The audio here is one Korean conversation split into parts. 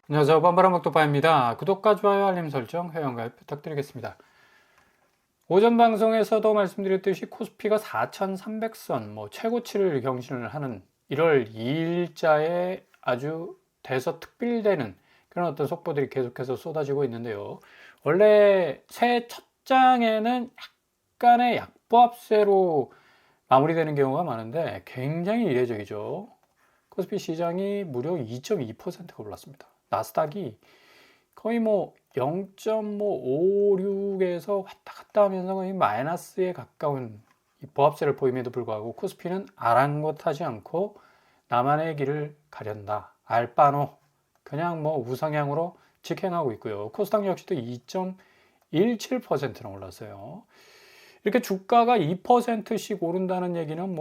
안녕하세요. 반바람목도파입니다. 구독과 좋아요, 알림 설정, 회원가입 부탁드리겠습니다. 오전 방송에서도 말씀드렸듯이 코스피가 4,300선, 최고치를 경신을 하는 1월 2일자에 아주 대서특필되는 그런 어떤 속보들이 계속해서 쏟아지고 있는데요. 원래 새해 첫 장에는 약간의 약보합세로 마무리되는 경우가 많은데 굉장히 이례적이죠. 코스피 시장이 무려 2.2%가 올랐습니다. 나스닥이 거의 0.56에서 왔다 갔다 하면서 거의 마이너스에 가까운 보합세를 보임에도 불구하고 코스피는 아랑곳하지 않고 나만의 길을 가련다. 알바노 그냥 우상향으로 직행하고 있고요. 코스닥 역시도 2.17%나 올랐어요. 이렇게 주가가 2%씩 오른다는 얘기는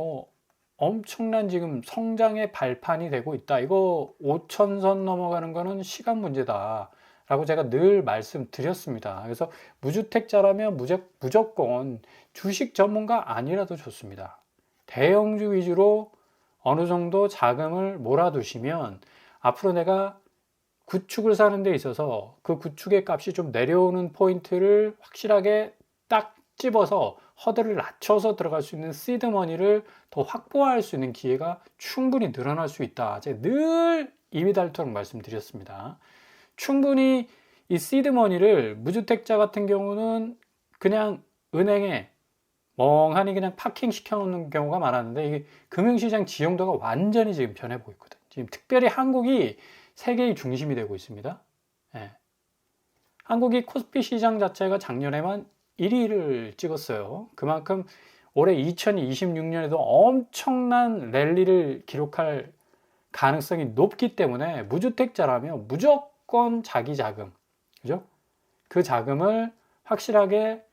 엄청난 지금 성장의 발판이 되고 있다. 이거 5천선 넘어가는 거는 시간 문제다. 라고 제가 늘 말씀드렸습니다. 그래서 무주택자라면 무조건 주식 전문가 아니라도 좋습니다. 대형주 위주로 어느 정도 자금을 몰아두시면 앞으로 내가 구축을 사는 데 있어서 그 구축의 값이 좀 내려오는 포인트를 확실하게 딱 집어서 허들을 낮춰서 들어갈 수 있는 시드머니를 더 확보할 수 있는 기회가 충분히 늘어날 수 있다. 제가 늘 입이 닳도록 말씀드렸습니다. 충분히 이 시드머니를 무주택자 같은 경우는 그냥 은행에 멍하니 그냥 파킹 시켜놓는 경우가 많았는데 이게 금융시장 지형도가 완전히 지금 변해보고 있거든요. 지금 특별히 한국이 세계의 중심이 되고 있습니다. 예. 한국이 코스피 시장 자체가 작년에만 1위를 찍었어요. 그만큼 올해 2026년에도 엄청난 랠리를 기록할 가능성이 높기 때문에 무주택자라면 무조건 자기 자금, 그죠? 그 자금을 확실하게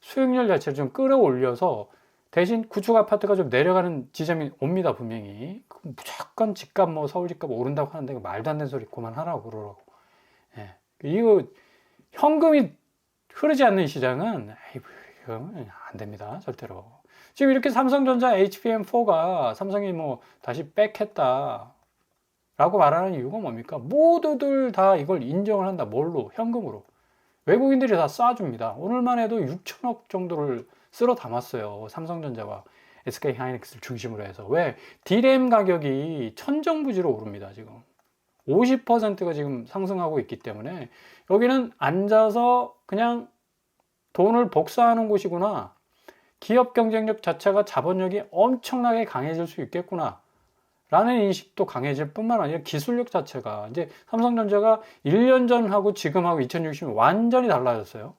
수익률 자체를 좀 끌어올려서 대신 구축 아파트가 좀 내려가는 지점이 옵니다, 분명히. 무조건 집값, 서울 집값 오른다고 하는데 말도 안 되는 소리 그만하라고 그러라고. 예. 이거 현금이 흐르지 않는 시장은 이거 안 됩니다, 절대로. 지금 이렇게 삼성전자 HBM4가 삼성이 다시 백했다 라고 말하는 이유가 뭡니까? 모두들 다 이걸 인정을 한다. 뭘로? 현금으로. 외국인들이 다 쏴줍니다. 오늘만 해도 6천억 정도를 쓸어 담았어요. 삼성전자와 SK 하이닉스를 중심으로 해서. 왜? D램 가격이 천정부지로 오릅니다, 지금. 50%가 지금 상승하고 있기 때문에 여기는 앉아서 그냥 돈을 복사하는 곳이구나. 기업 경쟁력 자체가 자본력이 엄청나게 강해질 수 있겠구나. 라는 인식도 강해질 뿐만 아니라 기술력 자체가 이제 삼성전자가 1년 전하고 지금하고 2060년 완전히 달라졌어요.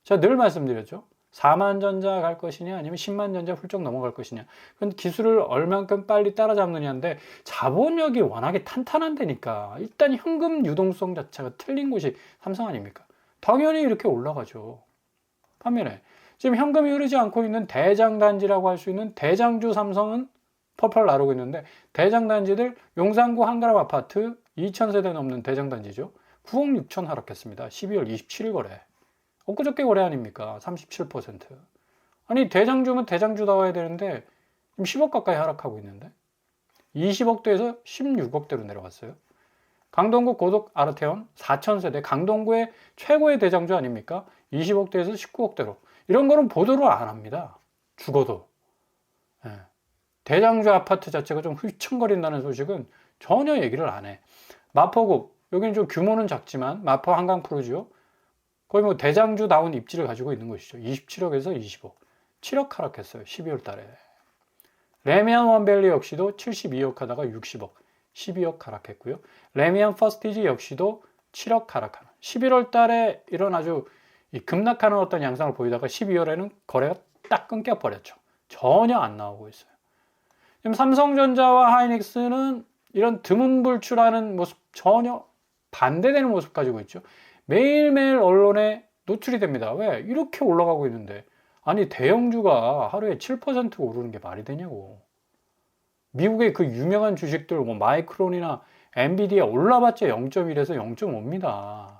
제가 늘 말씀드렸죠. 4만 전자 갈 것이냐 아니면 10만 전자 훌쩍 넘어갈 것이냐. 그건 기술을 얼만큼 빨리 따라잡느냐인데 자본력이 워낙에 탄탄한데니까 일단 현금 유동성 자체가 틀린 곳이 삼성 아닙니까? 당연히 이렇게 올라가죠. 반면에 지금 현금이 흐르지 않고 있는 대장단지라고 할 수 있는 대장주 삼성은 펄펄 나르고 있는데 대장단지들 용산구 한가람 아파트 2,000세대 넘는 대장단지죠. 9억 6천 하락했습니다. 12월 27일 거래. 엊그저께 거래 아닙니까? 37%. 아니 대장주면 대장주다워야 되는데 지금 10억 가까이 하락하고 있는데 20억대에서 16억대로 내려갔어요. 강동구 고덕 아르테온 4,000세대 강동구의 최고의 대장주 아닙니까? 20억대에서 19억대로. 이런 거는 보도를 안 합니다. 죽어도. 예. 대장주 아파트 자체가 좀 휘청거린다는 소식은 전혀 얘기를 안 해. 마포구, 여기는 좀 규모는 작지만 마포 한강 프로지오 거의 대장주다운 입지를 가지고 있는 것이죠. 27억에서 20억. 7억 하락했어요. 12월 달에. 레미안 원밸리 역시도 72억 하다가 60억. 12억 하락했고요. 레미안 퍼스티지 역시도 7억 하락하는. 11월 달에 이런 아주 급락하는 어떤 양상을 보이다가 12월에는 거래가 딱 끊겨버렸죠. 전혀 안 나오고 있어요. 지금 삼성전자와 하이닉스는 이런 드문불출하는 모습 전혀 반대되는 모습 가지고 있죠. 매일매일 언론에 노출이 됩니다. 왜? 이렇게 올라가고 있는데. 아니 대형주가 하루에 7% 오르는 게 말이 되냐고. 미국의 그 유명한 주식들 마이크론이나 엔비디아 올라봤자 0.1에서 0.5입니다.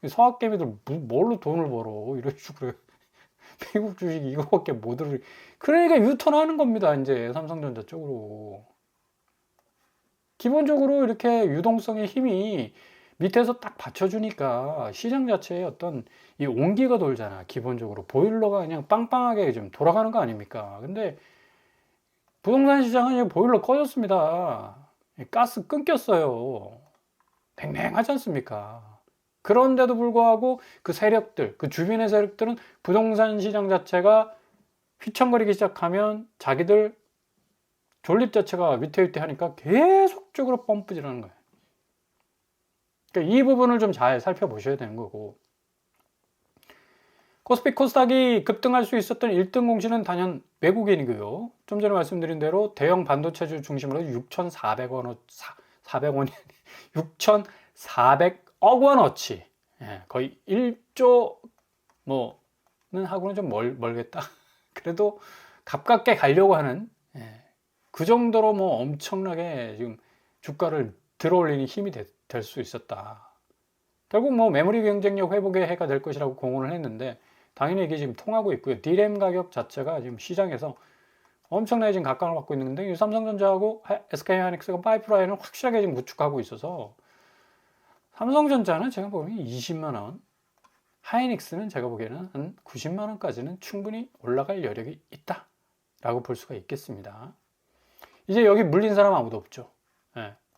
서학개미들 뭘로 돈을 벌어 이런 식으로 미국 주식 이거밖에 못 오르. 그러니까 유턴하는 겁니다. 이제 삼성전자 쪽으로. 기본적으로 이렇게 유동성의 힘이 밑에서 딱 받쳐주니까 시장 자체에 어떤 이 온기가 돌잖아. 기본적으로 보일러가 그냥 빵빵하게 좀 돌아가는 거 아닙니까? 근데 부동산 시장은 이제 보일러 꺼졌습니다. 가스 끊겼어요. 냉랭하지 않습니까? 그런데도 불구하고 그 세력들, 그 주변의 세력들은 부동산 시장 자체가 휘청거리기 시작하면 자기들 존립 자체가 위태위태하니까 계속적으로 펌프질하는 거예요. 그러니까 이 부분을 좀 잘 살펴보셔야 되는 거고, 코스피 코스닥이 급등할 수 있었던 1등 공신은 단연 외국인이고요. 좀 전에 말씀드린 대로 대형 반도체주 중심으로 6,400원, 400원이 6,400억 원어치, 거의 1조 뭐는 하고는 좀 멀겠다. 그래도 가깝게 가려고 하는, 그 정도로 뭐 엄청나게 지금 주가를 들어올리는 힘이 될 수 있었다. 결국 뭐 메모리 경쟁력 회복의 해가 될 것이라고 공언을 했는데, 당연히 이게 지금 통하고 있고요. D램 가격 자체가 지금 시장에서 엄청나게 지금 각광을 받고 있는데, 삼성전자하고 SK하이닉스가 파이프라인을 확실하게 지금 구축하고 있어서, 삼성전자는 제가 보기엔 20만원, 하이닉스는 제가 보기에는 한 90만원까지는 충분히 올라갈 여력이 있다 라고 볼 수가 있겠습니다. 이제 여기 물린 사람 아무도 없죠.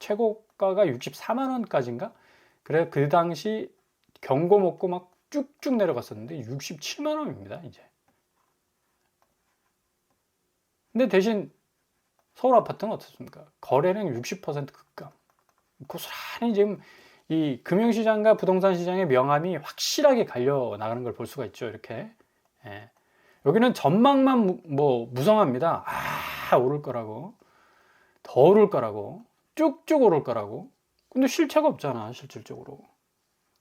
최고가가 64만원까지인가? 그래, 그 당시 경고 먹고 막 쭉쭉 내려갔었는데 67만원입니다 이제. 근데 대신 서울 아파트는 어떻습니까? 거래량 60% 급감. 고스란히 지금 이 금융시장과 부동산 시장의 명암이 확실하게 갈려 나가는 걸 볼 수가 있죠. 이렇게. 여기는 전망만 뭐 무성합니다. 오를 거라고, 더 오를 거라고, 쭉쭉 오를 거라고. 근데 실체가 없잖아, 실질적으로.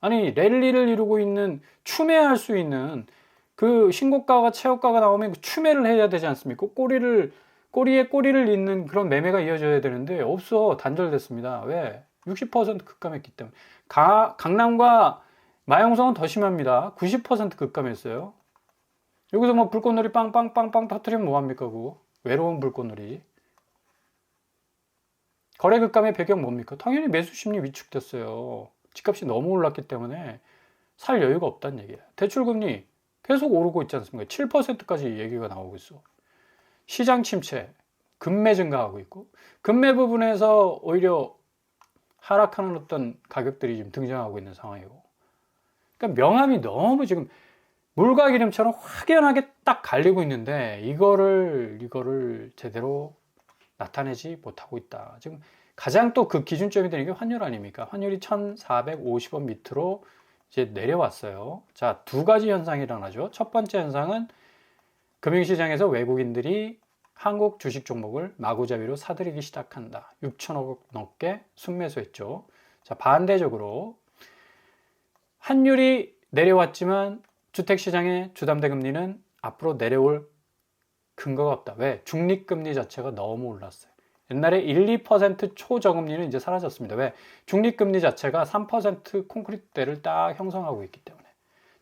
아니, 랠리를 이루고 있는, 추매할 수 있는 그 신고가가 최고가가 나오면 추매를 해야 되지 않습니까? 꼬리에 꼬리를 잇는 그런 매매가 이어져야 되는데 없어. 단절됐습니다. 왜? 60% 급감했기 때문에. 강남과 마영성은 더 심합니다. 90% 급감했어요. 여기서 뭐 불꽃놀이 빵빵빵빵 터트리면 뭐합니까? 그거 외로운 불꽃놀이. 거래 급감의 배경 뭡니까? 당연히 매수 심리 위축됐어요. 집값이 너무 올랐기 때문에 살 여유가 없다는 얘기예요. 대출금리 계속 오르고 있지 않습니까? 7%까지 얘기가 나오고 있어. 시장 침체, 금매 증가하고 있고, 금매 부분에서 오히려 하락하는 어떤 가격들이 지금 등장하고 있는 상황이고. 그러니까 명암이 너무 지금 물과 기름처럼 확연하게 딱 갈리고 있는데 이거를 제대로 나타내지 못하고 있다. 지금 가장 또 그 기준점이 되는 게 환율 아닙니까? 환율이 1,450원 밑으로 이제 내려왔어요. 자, 두 가지 현상이 일어나죠. 첫 번째 현상은 금융시장에서 외국인들이 한국 주식 종목을 마구잡이로 사들이기 시작한다. 6천억 원 넘게 순매수했죠. 자, 반대적으로 환율이 내려왔지만 주택시장의 주담대 금리는 앞으로 내려올 근거가 없다. 왜? 중립금리 자체가 너무 올랐어요. 옛날에 1, 2% 초저금리는 이제 사라졌습니다. 왜? 중립금리 자체가 3% 콘크리트대를 딱 형성하고 있기 때문에.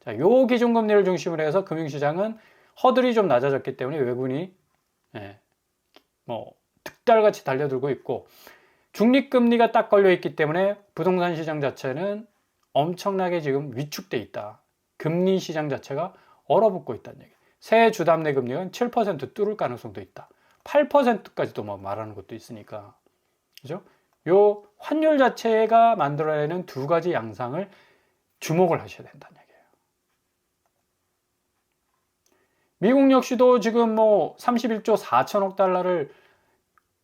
자, 요 기준금리를 중심으로 해서 금융시장은 허들이 좀 낮아졌기 때문에 외국인이 득달같이 달려들고 있고, 중립금리가 딱 걸려있기 때문에 부동산 시장 자체는 엄청나게 지금 위축돼 있다. 금리 시장 자체가 얼어붙고 있다는 얘기. 새 주담대 금리는 7% 뚫을 가능성도 있다. 8%까지도 뭐 말하는 것도 있으니까. 그죠? 요 환율 자체가 만들어내는 두 가지 양상을 주목을 하셔야 된다는 얘기예요. 미국 역시도 지금 뭐 31조 4천억 달러를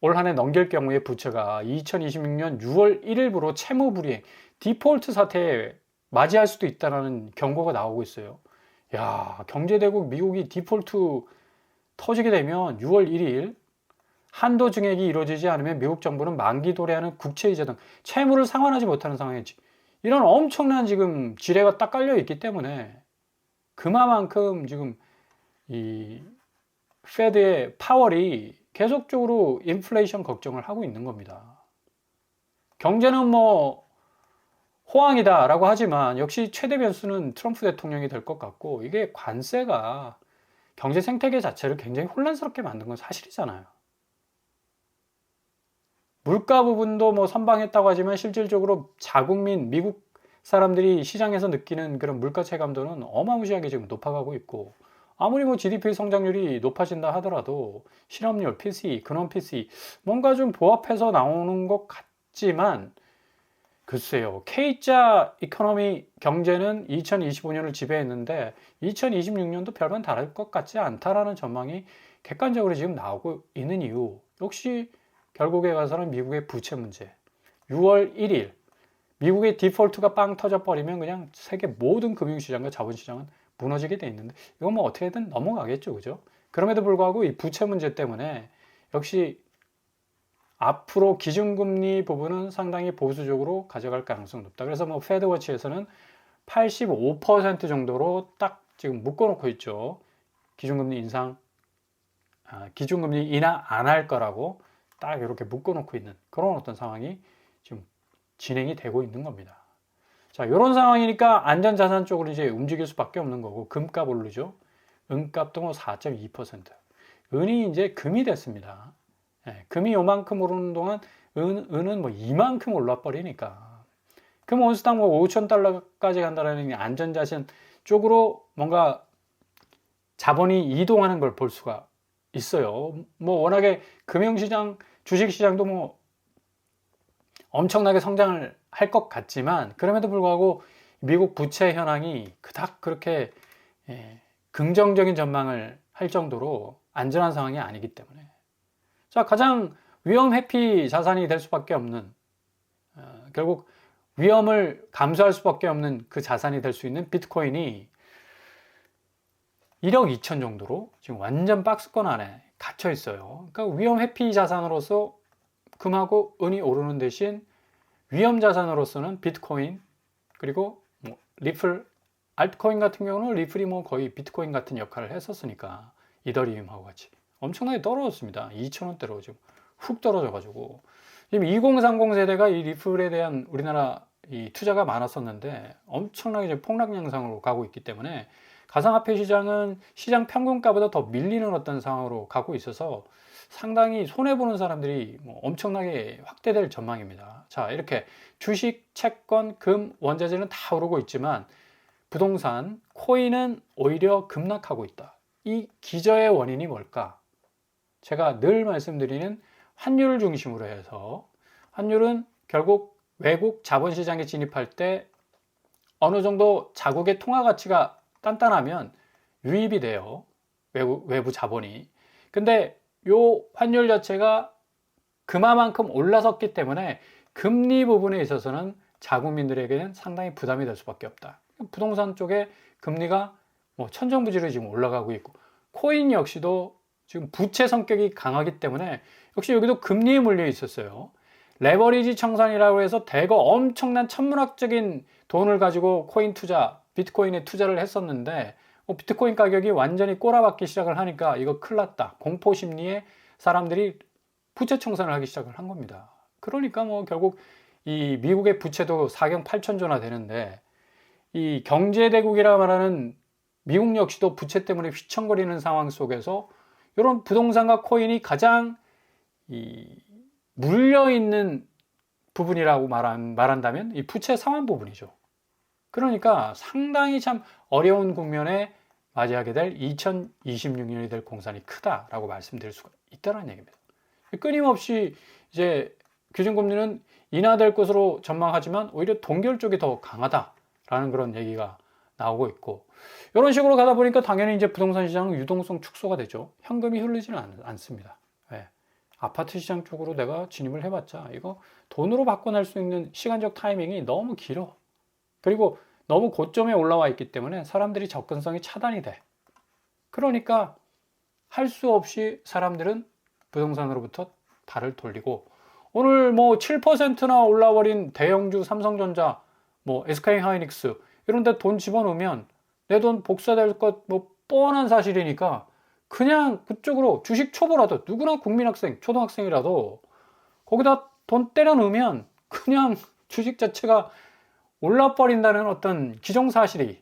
올 한 해 넘길 경우에 부채가 2026년 6월 1일부로 채무불이행, 디폴트 사태에 맞이할 수도 있다는 경고가 나오고 있어요. 야, 경제대국 미국이 디폴트 터지게 되면 6월 1일 한도 증액이 이루어지지 않으면 미국 정부는 만기 도래하는 국채이자 등 채무를 상환하지 못하는 상황이지. 이런 엄청난 지금 지뢰가 딱 깔려 있기 때문에 그만큼 지금 이 페드의 파월이 계속적으로 인플레이션 걱정을 하고 있는 겁니다. 경제는 뭐 호황이다 라고 하지만 역시 최대 변수는 트럼프 대통령이 될 것 같고, 이게 관세가 경제 생태계 자체를 굉장히 혼란스럽게 만든 건 사실이잖아요. 물가 부분도 뭐 선방했다고 하지만 실질적으로 자국민 미국 사람들이 시장에서 느끼는 그런 물가 체감도는 어마무시하게 지금 높아가고 있고, 아무리 뭐 GDP 성장률이 높아진다 하더라도 실업률, PCE, 근원 PCE 뭔가 좀 보합해서 나오는 것 같지만, 글쎄요. K자 이코노미 경제는 2025년을 지배했는데 2026년도 별반 다를 것 같지 않다라는 전망이 객관적으로 지금 나오고 있는 이유. 역시 결국에 가서는 미국의 부채 문제. 6월 1일 미국의 디폴트가 빵 터져 버리면 그냥 세계 모든 금융시장과 자본시장은 무너지게 돼 있는데, 이건 뭐 어떻게든 넘어가겠죠. 그죠? 그럼에도 불구하고 이 부채 문제 때문에 역시 앞으로 기준금리 부분은 상당히 보수적으로 가져갈 가능성이 높다. 그래서 뭐 패드워치에서는 85% 정도로 딱 지금 묶어놓고 있죠. 기준금리 인상, 기준금리 인하 안 할 거라고 딱 이렇게 묶어놓고 있는 그런 어떤 상황이 지금 진행이 되고 있는 겁니다. 자, 이런 상황이니까 안전자산 쪽으로 이제 움직일 수밖에 없는 거고, 금값 오르죠. 은값도 뭐 4.2%. 은이 이제 금이 됐습니다. 금이 요만큼 오르는 동안 은은 뭐 이만큼 올라 버리니까, 금 온수당 뭐 5,000달러까지 간다라는 안전자산 쪽으로 뭔가 자본이 이동하는 걸 볼 수가 있어요. 뭐 워낙에 금융시장, 주식시장도 뭐 엄청나게 성장을 할 것 같지만, 그럼에도 불구하고 미국 부채 현황이 그닥 그렇게 긍정적인 전망을 할 정도로 안전한 상황이 아니기 때문에, 자, 가장 위험 회피 자산이 될 수밖에 없는, 결국 위험을 감수할 수밖에 없는 그 자산이 될 수 있는 비트코인이 1억 2천 정도로 지금 완전 박스권 안에 갇혀 있어요. 그러니까 위험 회피 자산으로서 금하고 은이 오르는 대신 위험 자산으로서는 비트코인, 그리고 뭐 리플, 알트코인 같은 경우는 리플이 뭐 거의 비트코인 같은 역할을 했었으니까 이더리움하고 같이 엄청나게 떨어졌습니다. 2,000원대로 지금 훅 떨어져가지고, 지금 2030 세대가 이 리플에 대한 우리나라 이 투자가 많았었는데 엄청나게 지금 폭락 양상으로 가고 있기 때문에 가상화폐 시장은 시장 평균가보다 더 밀리는 어떤 상황으로 가고 있어서 상당히 손해보는 사람들이 뭐 엄청나게 확대될 전망입니다. 자, 이렇게 주식, 채권, 금, 원자재는 다 오르고 있지만 부동산, 코인은 오히려 급락하고 있다. 이 기저의 원인이 뭘까? 제가 늘 말씀드리는 환율을 중심으로 해서, 환율은 결국 외국 자본시장에 진입할 때 어느 정도 자국의 통화 가치가 단단하면 유입이 돼요. 외부 자본이. 근데 요 환율 자체가 그만큼 올라섰기 때문에 금리 부분에 있어서는 자국민들에게는 상당히 부담이 될 수밖에 없다. 부동산 쪽에 금리가 뭐 천정부지로 지금 올라가고 있고, 코인 역시도 지금 부채 성격이 강하기 때문에 역시 여기도 금리에 물려 있었어요. 레버리지 청산이라고 해서 대거 엄청난 천문학적인 돈을 가지고 코인 투자, 비트코인에 투자를 했었는데 비트코인 가격이 완전히 꼬라박기 시작을 하니까 이거 큰일 났다. 공포 심리에 사람들이 부채 청산을 하기 시작을 한 겁니다. 그러니까 뭐 결국 이 미국의 부채도 4경 8천조나 되는데, 이 경제대국이라 말하는 미국 역시도 부채 때문에 휘청거리는 상황 속에서 이런 부동산과 코인이 가장 물려있는 부분이라고 말한다면 이 부채 상환 부분이죠. 그러니까 상당히 참 어려운 국면에 맞이하게 될 2026년이 될 공산이 크다라고 말씀드릴 수가 있다는 얘기입니다. 끊임없이 이제 기준금리는 인하될 것으로 전망하지만 오히려 동결 쪽이 더 강하다라는 그런 얘기가 나오고 있고, 이런 식으로 가다 보니까 당연히 이제 부동산 시장은 유동성 축소가 되죠. 현금이 흐르지는 않습니다. 네. 아파트 시장 쪽으로 내가 진입을 해봤자 이거 돈으로 바꿔낼 수 있는 시간적 타이밍이 너무 길어. 그리고 너무 고점에 올라와 있기 때문에 사람들이 접근성이 차단이 돼. 그러니까 할 수 없이 사람들은 부동산으로부터 발을 돌리고, 오늘 뭐 7%나 올라버린 대형주 삼성전자, 뭐 SK하이닉스 이런 데 돈 집어넣으면 내 돈 복사될 것 뭐 뻔한 사실이니까 그냥 그쪽으로 주식 초보라도, 누구나 국민학생, 초등학생이라도 거기다 돈 때려 넣으면 그냥 주식 자체가 올라버린다는 어떤 기정사실이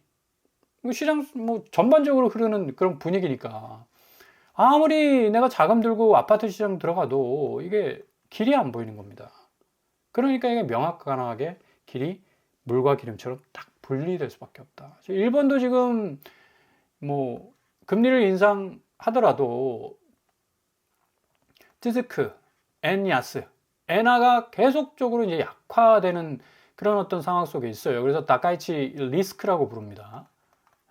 시장 뭐 전반적으로 흐르는 그런 분위기니까, 아무리 내가 자금 들고 아파트 시장 들어가도 이게 길이 안 보이는 겁니다. 그러니까 이게 명확하게 길이 물과 기름처럼 딱 분리될 수밖에 없다. 일본도 지금 뭐 금리를 인상하더라도 쯔즈크, 엔야스, 엔화가 계속적으로 이제 약화되는 그런 어떤 상황 속에 있어요. 그래서 다카이치 리스크라고 부릅니다.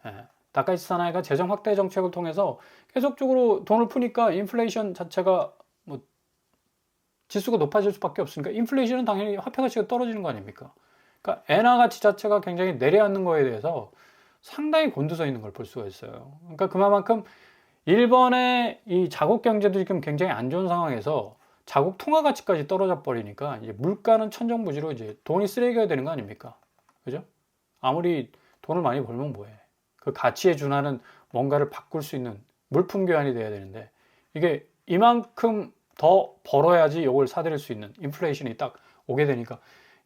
예, 다카이치 사나이가 재정 확대 정책을 통해서 계속적으로 돈을 푸니까 인플레이션 자체가 뭐 지수가 높아질 수밖에 없으니까 인플레이션은 당연히 화폐 가치가 떨어지는 거 아닙니까? 그러니까 엔화 가치 자체가 굉장히 내려앉는 거에 대해서 상당히 곤두서 있는 걸 볼 수가 있어요. 그러니까 그만큼 일본의 이 자국 경제도 지금 굉장히 안 좋은 상황에서 자국 통화 가치까지 떨어져 버리니까 이제 물가는 천정부지로 이제 돈이 쓰레기가 되는 거 아닙니까? 그죠? 아무리 돈을 많이 벌면 뭐해? 그 가치에 준하는 뭔가를 바꿀 수 있는 물품 교환이 돼야 되는데 이게 이만큼 더 벌어야지 이걸 사들일 수 있는 인플레이션이 딱 오게 되니까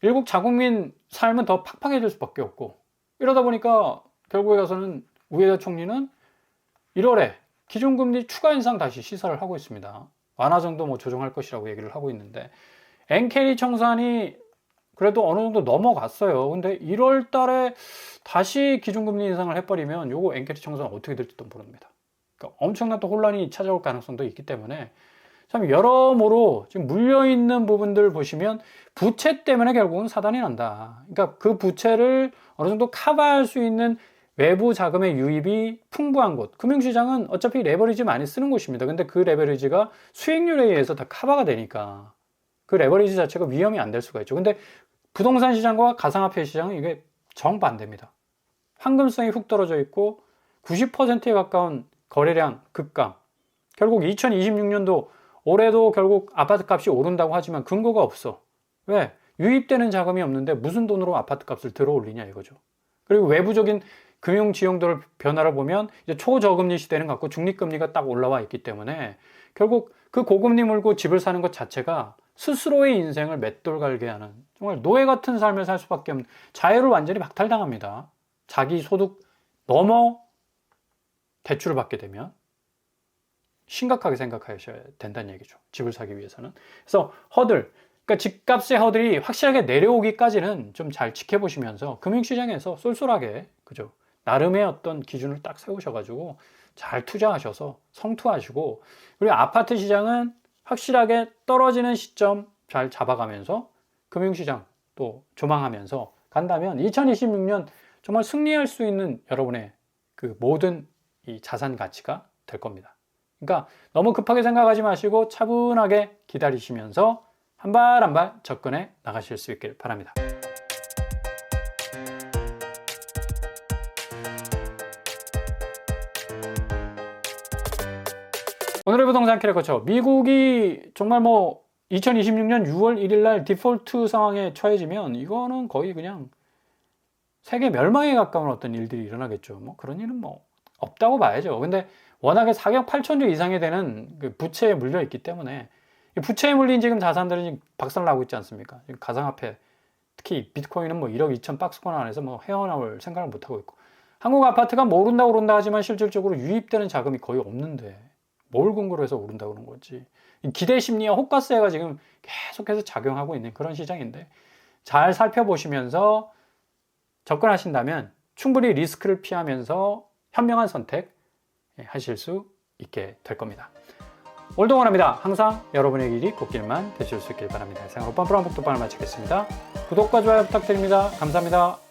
일국 자국민 삶은 더 팍팍해질 수밖에 없고 이러다 보니까 결국에 가서는 우에다 총리는 1월에 기준금리 추가 인상 다시 시사를 하고 있습니다. 완화 정도 뭐 조정할 것이라고 얘기를 하고 있는데 엔케리 청산이 그래도 어느 정도 넘어갔어요. 근데 1월 달에 다시 기준금리 인상을 해버리면 요거 엔케리 청산 어떻게 될지도 모릅니다. 그러니까 엄청난 또 혼란이 찾아올 가능성도 있기 때문에 참 여러모로 지금 물려있는 부분들 보시면 부채 때문에 결국은 사단이 난다. 그러니까 그 부채를 어느 정도 커버할 수 있는 외부 자금의 유입이 풍부한 곳. 금융시장은 어차피 레버리지 많이 쓰는 곳입니다. 근데 그 레버리지가 수익률에 의해서 다 커버가 되니까 그 레버리지 자체가 위험이 안 될 수가 있죠. 근데 부동산 시장과 가상화폐 시장은 이게 정반대입니다. 황금성이 훅 떨어져 있고 90%에 가까운 거래량 급감. 결국 2026년도 올해도 결국 아파트 값이 오른다고 하지만 근거가 없어. 왜? 유입되는 자금이 없는데 무슨 돈으로 아파트 값을 들어 올리냐 이거죠. 그리고 외부적인 금융 지형들 변화를 보면 이제 초저금리 시대는 갖고 중립금리가 딱 올라와 있기 때문에 결국 그 고금리 물고 집을 사는 것 자체가 스스로의 인생을 맷돌 갈게 하는 정말 노예 같은 삶을 살 수밖에 없는 자유를 완전히 박탈당합니다. 자기 소득 넘어 대출을 받게 되면 심각하게 생각하셔야 된다는 얘기죠. 집을 사기 위해서는. 그래서 허들, 그러니까 집값의 허들이 확실하게 내려오기까지는 좀 잘 지켜보시면서 금융시장에서 쏠쏠하게, 그죠? 나름의 어떤 기준을 딱 세우셔가지고 잘 투자하셔서 성투하시고, 그리고 아파트 시장은 확실하게 떨어지는 시점 잘 잡아가면서 금융시장 또 조망하면서 간다면 2026년 정말 승리할 수 있는 여러분의 그 모든 이 자산 가치가 될 겁니다. 그러니까 너무 급하게 생각하지 마시고 차분하게 기다리시면서 한 발 한 발 접근해 나가실 수 있길 바랍니다. 오늘의 부동산 캐릭터처 미국이 정말 뭐 2026년 6월 1일 날 디폴트 상황에 처해지면 이거는 거의 그냥 세계 멸망에 가까운 어떤 일들이 일어나겠죠. 뭐 그런 일은 뭐 없다고 봐야죠. 근데 워낙에 4억 8천조 이상이 되는 그 부채에 물려 있기 때문에 부채에 물린 지금 자산들은 지금 박살나고 있지 않습니까? 지금 가상화폐 특히 비트코인은 뭐 1억 2천 박스권 안에서 뭐 헤어나올 생각을 못 하고 있고 한국 아파트가 뭐 오른다 하지만 실질적으로 유입되는 자금이 거의 없는데 뭘 근거로 해서 오른다 그런 거지. 기대 심리와 호가세가 지금 계속해서 작용하고 있는 그런 시장인데 잘 살펴보시면서 접근하신다면 충분히 리스크를 피하면서 현명한 선택 하실 수 있게 될 겁니다. 올동원합니다. 항상 여러분의 길이 꽃길만 되실 수 있길 바랍니다. 이상 오빤 프랑북도반을 마치겠습니다. 구독과 좋아요 부탁드립니다. 감사합니다.